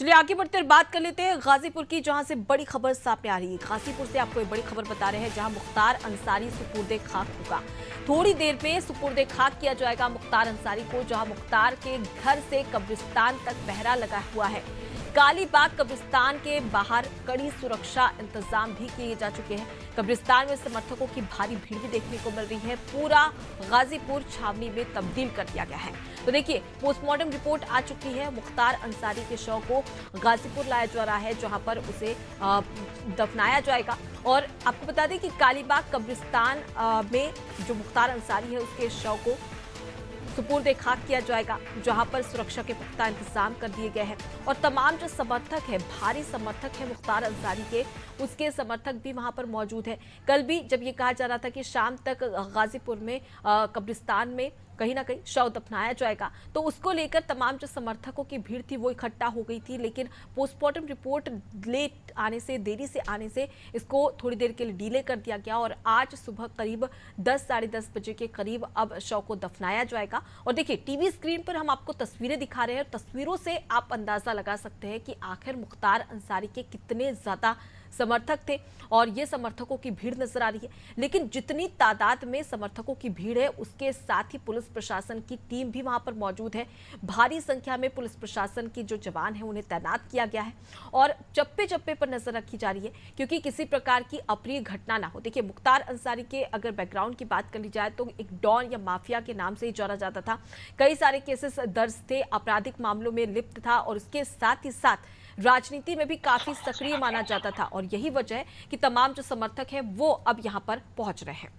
चलिए आगे बढ़ते हुए बात कर लेते हैं गाजीपुर की, जहां से बड़ी खबर सामने आ रही है। गाजीपुर से आपको एक बड़ी खबर बता रहे हैं, जहां मुख्तार अंसारी सुपुर्दे खाक होगा। थोड़ी देर में सुपुर्दे खाक किया जाएगा मुख्तार अंसारी को, जहां मुख्तार के घर से कब्रिस्तान तक पहरा लगा हुआ है। कालीबाग कब्रिस्तान के बाहर कड़ी सुरक्षा इंतजाम भी किए जा चुके हैं। कब्रिस्तान में समर्थकों की भारी भीड़ भी देखने को मिल रही है। पूरा गाजीपुर छावनी में तब्दील कर दिया गया है। तो देखिए, पोस्टमार्टम रिपोर्ट आ चुकी है। मुख्तार अंसारी के शव को गाजीपुर लाया जा रहा है, जहां पर उसे दफनाया जाएगा। और आपको बता दें कि कालीबाग कब्रिस्तान में जो मुख्तार अंसारी है उसके शव को सुपुर्दे खाक किया जाएगा, जहां पर सुरक्षा के पुख्ता इंतजाम कर दिए गए हैं। और तमाम जो समर्थक है, भारी समर्थक है मुख्तार अंसारी के, उसके समर्थक भी वहां पर मौजूद है। कल भी जब ये कहा जा रहा था कि शाम तक गाजीपुर में कब्रिस्तान में कहीं ना कहीं शव दफनाया जाएगा, तो उसको लेकर तमाम जो समर्थकों की भीड़ थी वो इकट्ठा हो गई थी। लेकिन पोस्टमार्टम रिपोर्ट लेट आने से, देरी से आने से इसको थोड़ी देर के लिए डिले कर दिया गया और आज सुबह करीब 10 साढ़े 10 बजे के करीब अब शव को दफनाया जाएगा। और देखिए, टीवी स्क्रीन पर हम आपको तस्वीरें दिखा रहे हैं। तस्वीरों से आप अंदाजा लगा सकते हैं कि आखिर मुख्तार अंसारी के कितने ज्यादा समर्थक थे और ये समर्थकों की भीड़ नजर आ रही है। लेकिन जितनी तादाद में समर्थकों की भीड़ है, उसके साथ ही पुलिस प्रशासन की टीम भी वहां पर मौजूद है। भारी संख्या में पुलिस प्रशासन के जो जवान हैं उन्हें तैनात किया गया है और चप्पे चप्पे पर नजर रखी जा रही है, क्योंकि किसी प्रकार की अप्रिय घटना ना हो। देखिए, मुख्तार अंसारी के अगर बैकग्राउंड की बात कर ली जाए तो एक डॉन या माफिया के नाम से ही जाना जाता था। कई सारे केसेस दर्ज थे, आपराधिक मामलों में लिप्त था और उसके साथ ही साथ राजनीति में भी काफी सक्रिय माना जाता था। और यही वजह है कि तमाम जो समर्थक हैं वो अब यहां पर पहुंच रहे हैं।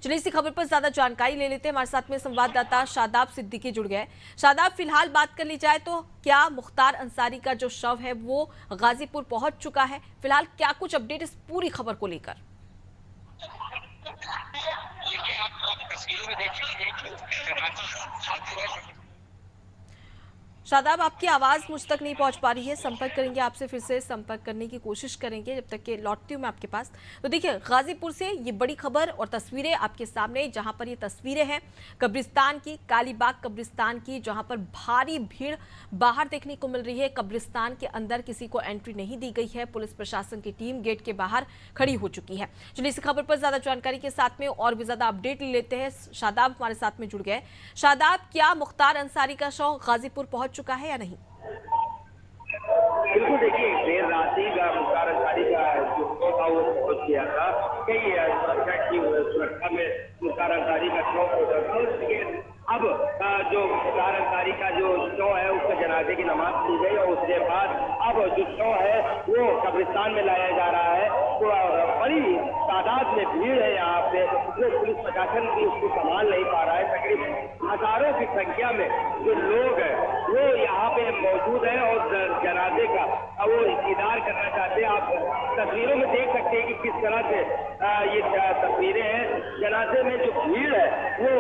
चलिए इसी खबर पर ज्यादा जानकारी ले लेते हैं। हमारे साथ में संवाददाता शादाब सिद्दीकी जुड़ गए। शादाब, फिलहाल बात कर ली जाए तो क्या मुख्तार अंसारी का जो शव है वो गाजीपुर पहुंच चुका है? फिलहाल क्या कुछ अपडेट इस पूरी खबर को लेकर? शादाब, आपकी आवाज़ मुझ तक नहीं पहुंच पा रही है। संपर्क करेंगे आपसे, फिर से संपर्क करने की कोशिश करेंगे जब तक कि लौटती हूं मैं आपके पास। तो देखिए, गाजीपुर से ये बड़ी खबर और तस्वीरें आपके सामने, जहां पर ये तस्वीरें हैं कब्रिस्तान की, कालीबाग कब्रिस्तान की, जहां पर भारी भीड़ बाहर देखने को मिल रही है। कब्रिस्तान के अंदर किसी को एंट्री नहीं दी गई है। पुलिस प्रशासन की टीम गेट के बाहर खड़ी हो चुकी है। चलिए इस खबर पर ज्यादा जानकारी के साथ में और भी ज्यादा अपडेट ले लेते हैं। शादाब हमारे साथ में जुड़ गए। शादाब, क्या मुख्तार अंसारी का शव गाजीपुर पहुंच चुका है या नहीं? बिल्कुल, देखिए देर रात ही मुख्तार अंसारी का जो शव था वो पहुंच गया था। कई सुरक्षा में मुख्तार अंसारी का शव पहुंचा था। लेकिन अब जो मुख्तार अंसारी का जो शव है उसके जनाजे की नमाज की गई और उसके बाद अब जो शव है वो कब्रिस्तान में लाया जा रहा है। तो बड़ी तादाद में भीड़ है यहाँ पे, जो पुलिस प्रशासन भी उसको संभाल नहीं पा रहा है। तकरीबन हजारों की संख्या में जो लोग हैं वो यहाँ पे मौजूद है और जनाजे का वो दीदार करना चाहते हैं। आप तस्वीरों में देख सकते हैं कि किस तरह से ये तस्वीरें हैं। जनाजे में जो भीड़ है वो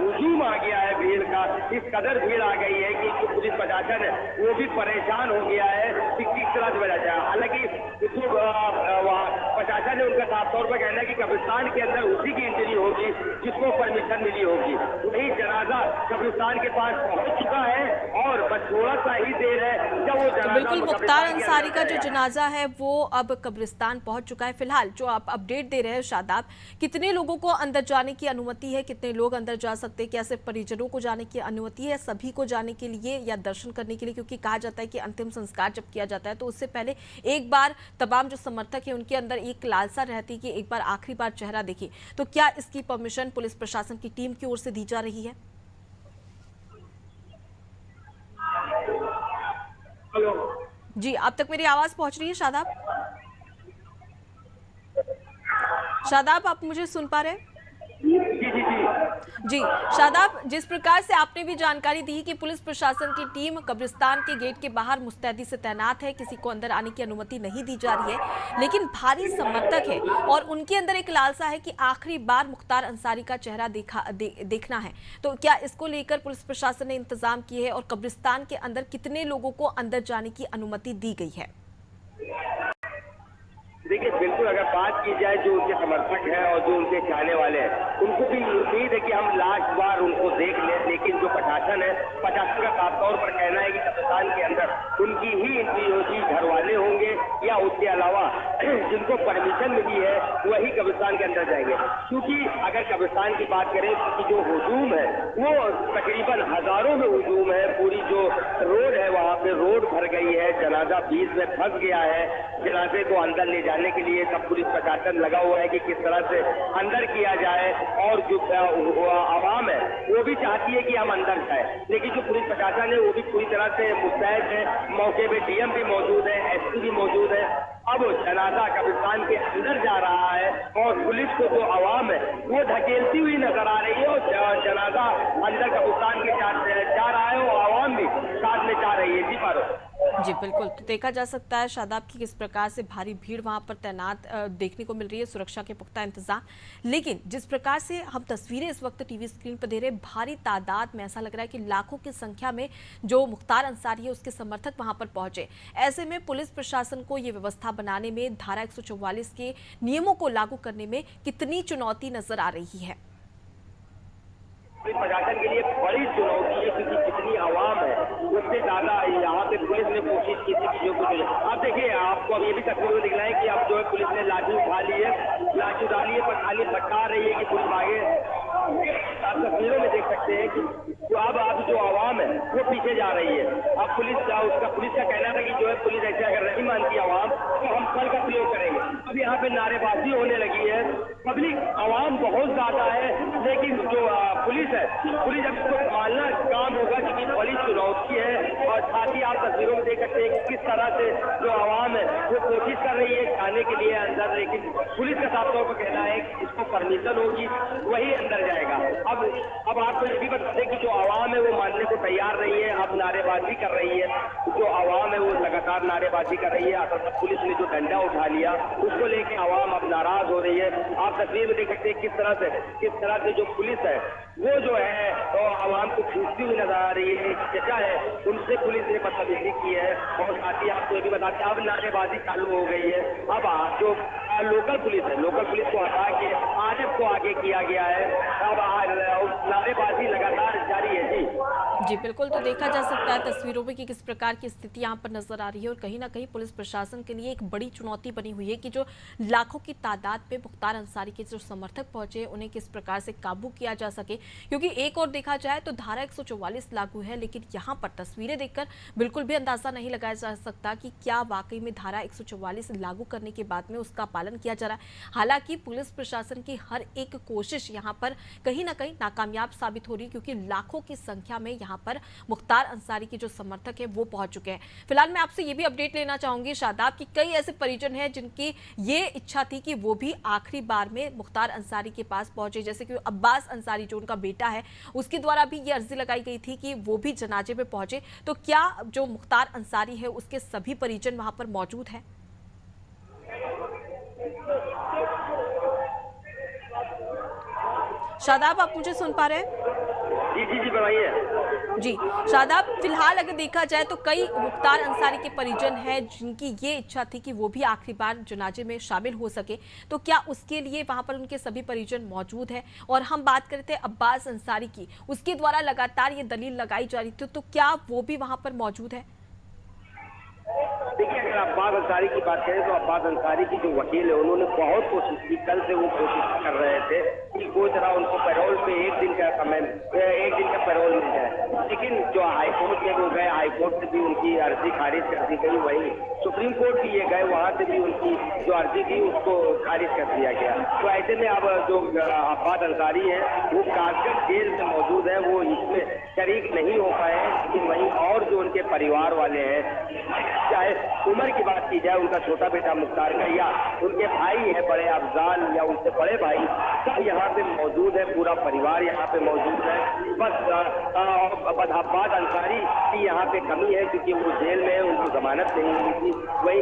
हुजूम आ गया है भीड़ का। इस कदर भीड़ आ गई है कि जो पुलिस प्रशासन है वो भी परेशान हो गया है कि किस तरह से बचा जाए। हालांकि जो प्रशासन है उनका साफ तौर पर कहना है कि कब्रिस्तान के अंदर उसी की एंट्री होगी जिसको परमिशन मिली होगी। वही जनाजा कब्रिस्तान के पास पहुंच चुका है और बस थोड़ा सा ही देर है जब वो जनाजा। बिल्कुल, मुख्तार अंसारी का जो जनाजा है वो अब कब्रिस्तान पहुंच चुका है। फिलहाल जो आप अपडेट दे रहे हैं शादाब, कितने लोगों को अंदर जाने की अनुमति है? कितने लोग अंदर जा सकते हैं? क्या सिर्फ परिजनों को जाने की अनुमति है, सभी को जाने के लिए या दर्शन करने के लिए? क्योंकि कहा जाता है कि अंतिम संस्कार जब किया जाता है तो उससे पहले एक बार तमाम जो समर्थक है उनके अंदर एक लालसा रहती है कि एक बार आखिरी बार चेहरा देखें। तो क्या इसकी परमिशन पुलिस प्रशासन की टीम की ओर से दी जा रही है? जी, अब तक मेरी आवाज पहुंच रही है शादाब? शादाब, आप मुझे सुन पा रहे हैं? जी शादाब, जिस प्रकार से आपने भी जानकारी दी कि पुलिस प्रशासन की टीम कब्रिस्तान के गेट के बाहर मुस्तैदी से तैनात है, किसी को अंदर आने की अनुमति नहीं दी जा रही है, लेकिन भारी समर्थक है और उनके अंदर एक लालसा है कि आखिरी बार मुख्तार अंसारी का चेहरा देखना है। तो क्या इसको लेकर पुलिस प्रशासन ने इंतजाम किए हैं और कब्रिस्तान के अंदर कितने लोगों को अंदर जाने की अनुमति दी गई है? देखिए, बिल्कुल अगर बात की जाए जो उनके समर्थक हैं और जो उनके चाहने वाले हैं, उनको भी उम्मीद है कि हम लास्ट बार उनको देख लें। लेकिन जो प्रशासन है, प्रशासन का साफ तौर पर कहना है कि कब्रिस्तान के अंदर उन वही कब्रिस्तान के अंदर जाएंगे। क्योंकि अगर कब्रिस्तान की बात करें कि जो हुजूम है वो तकरीबन हजारों में हुजूम है। पूरी जो रोड है वहाँ पे रोड भर गई है, जनाजा बीच में फंस गया है। जनाजे को अंदर ले जाने के लिए सब पुलिस प्रशासन लगा हुआ है कि किस तरह से अंदर किया जाए, और जो आवाम है वो भी चाहती है कि हम अंदर जाए, लेकिन जो पुलिस प्रशासन है वो भी पूरी तरह से मुस्तैद है। मौके पे डीएम भी मौजूद है, एसपी भी मौजूद है। अब जनाजा कब्रिस्तान के अंदर जा रहा है और पुलिस को जो आवाम है वो धकेलती हुई नजर आ रही है, और जनाजा अंदर कब्रिस्तान के जा रहा है और आवाम भी साथ में जा रही है। जी फारूक। जी बिल्कुल, तो देखा जा सकता है शादाब की किस प्रकार से भारी भीड़ वहां पर तैनात देखने को मिल रही है, सुरक्षा के पुख्ता इंतजाम। लेकिन जिस प्रकार से हम तस्वीरें इस वक्त टीवी स्क्रीन पर दे रहे हैं, भारी तादाद में ऐसा लग रहा है कि लाखों की संख्या में जो मुख्तार अंसारी है उसके समर्थक वहां पर पहुंचे। ऐसे में पुलिस प्रशासन को ये व्यवस्था बनाने में, धारा 144 के नियमों को लागू करने में कितनी चुनौती नजर आ रही है? पुलिस प्रशासन के लिए बड़ी चुनौती है, क्योंकि जितनी आवाम है उससे ज्यादा यहाँ पे पुलिस ने कोशिश की थी कि जो कुछ अब देखिए, आपको अब ये भी तस्वीर दिख रहा है कि अब जो है पुलिस ने लाठी उठा ली है, लाठी उठा ली है, पर खाली भटका रही है कि पुलिस आगे। आप तस्वीरों में देख सकते हैं कि अब जो आवाम है वो पीछे जा रही है। अब पुलिस का कहना था कि जो है पुलिस ऐसे अगर नहीं मानती आवाम तो हम कल का प्रयोग करेंगे। अब यहाँ पे नारेबाजी होने लगी है, पब्लिक आवाम बहुत ज्यादा है, लेकिन जो पुलिस है, पुलिस अब इसको संभालना काम होगा, क्योंकि बड़ी चुनौती है। और साथ ही आप तस्वीरों में देख सकते हैं कि किस तरह से जो आवाम है वो कोशिश कर रही है जाने के लिए अंदर, लेकिन पुलिस का साफ तौर पर कहना है कि जिसको परमिशन होगी वही अंदर जाएगा। अब आपको ये भी बता दें कि जो आवाम है वो मानने को तैयार नहीं है, अब नारेबाजी कर रही है। जो आवाम है वो लगातार नारेबाजी कर रही है। असल में पुलिस ने जो डंडा उठा लिया उसको लेके आवाम अब नाराज हो रही है। आप तस्वीर में देख सकते हैं किस तरह से जो पुलिस है वो जो है तो आवाम को खींचती हुई नजर आ रही है। जगह है उनसे पुलिस ने बदतमीजी की है, और साथ ही आपको ये भी बताते हैं अब नारेबाजी चालू हो गई है। अब जो लोकल पुलिस है, लोकल पुलिस को हटा के आरएफ को आगे किया गया है। अब नारेबाजी लगातार जारी है। जी बिल्कुल, तो देखा जा सकता है तस्वीरों में कि किस प्रकार की स्थिति यहाँ पर नजर आ रही है, और कहीं ना कहीं पुलिस प्रशासन के लिए एक बड़ी चुनौती बनी हुई है कि जो लाखों की तादाद पे मुख्तार अंसारी के जो समर्थक पहुंचे उन्हें किस प्रकार से काबू किया जा सके। क्योंकि एक और देखा जाए तो धारा 144 लागू है, लेकिन यहाँ पर तस्वीरें देखकर बिल्कुल भी अंदाजा नहीं लगाया जा सकता कि क्या वाकई में धारा 144 लागू करने के बाद में उसका पालन किया जा रहा है। हालांकि पुलिस प्रशासन की हर एक कोशिश यहाँ पर कहीं ना कहीं नाकामयाब साबित हो रही है, क्योंकि लाखों की संख्या में यहाँ पर मुख्तार अंसारी के जो समर्थक है वो पहुंच चुके हैं। फिलहाल मैं आपसे ये भी अपडेट लेना चाहूंगी शादाब की कई ऐसे परिजन हैं जिनकी ये इच्छा थी कि वो भी आखिरी बार में मुख्तार अंसारी के पास पहुंचे, जैसे कि अब्बास अंसारी जो उनका बेटा है उसके द्वारा भी ये अर्जी लगाई गई थी कि वो भी जनाजे में पहुंचे। तो क्या जो मुख्तार अंसारी है उसके सभी परिजन वहां पर मौजूद हैं? शादाब, आप मुझे सुन पा रहे हैं? जी बताइए। जी शादाब, फिलहाल अगर देखा जाए तो कई मुख्तार अंसारी के परिजन हैं जिनकी ये इच्छा थी कि वो भी आखिरी बार जनाजे में शामिल हो सके, तो क्या उसके लिए वहां पर उनके सभी परिजन मौजूद हैं? और हम बात करते हैं अब्बास अंसारी की, उसके द्वारा लगातार ये दलील लगाई जा रही थी, तो क्या वो भी वहां पर मौजूद है? देखिए, अगर अब्बास अंसारी की बात करें तो अब्बास अंसारी की जो वकील है उन्होंने बहुत कोशिश की, कल से वो कोशिश कर रहे थे कि कोई तरह उनको पैरोल पे एक दिन का पैरोल मिल जाए, लेकिन जो हाईकोर्ट में वो गए, हाईकोर्ट से भी उनकी अर्जी खारिज कर दी गई, वही सुप्रीम कोर्ट भी ये गए, वहां से भी उनकी जो अर्जी थी उसको खारिज कर दिया गया। तो ऐसे में अब जो अब्बास अंसारी है वो कासगंज जेल में मौजूद है, वो इसमें शरीक नहीं हो पाए, लेकिन वहीं और जो उनके परिवार वाले हैं, चाहे उम्र की बात की जाए, उनका छोटा बेटा मुख्तार का या उनके भाई है बड़े अफजाल या उनसे बड़े भाई, सब यहाँ पे मौजूद है, पूरा परिवार यहाँ पे मौजूद है। बस अब्बास अंसारी की यहाँ पे कमी है क्योंकि वो जेल में है, उनको जमानत नहीं मिली थी, वही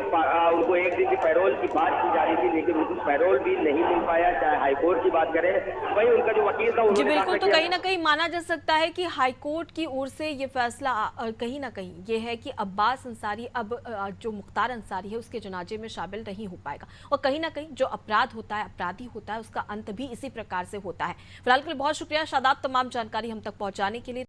उनको एक दिन की पैरोल की बात की जा रही थी, लेकिन उनको पैरोल भी नहीं मिल पाया। चाहे हाईकोर्ट की बात करें, वही उनका जो वकील था जी बिल्कुल, तो कहीं ना कहीं माना जा सकता है कि हाईकोर्ट की ओर से ये फैसला कहीं ना कहीं ये है कि अब्बास अंसारी अब जो मुख्तार अंसारी है उसके जनाजे में शामिल नहीं हो पाएगा, और कहीं ना कहीं जो अपराध होता है, अपराधी होता है, उसका अंत भी इसी प्रकार से होता है। फिलहाल के लिए बहुत शुक्रिया शादाब, तमाम जानकारी हम तक पहुंचाने के लिए।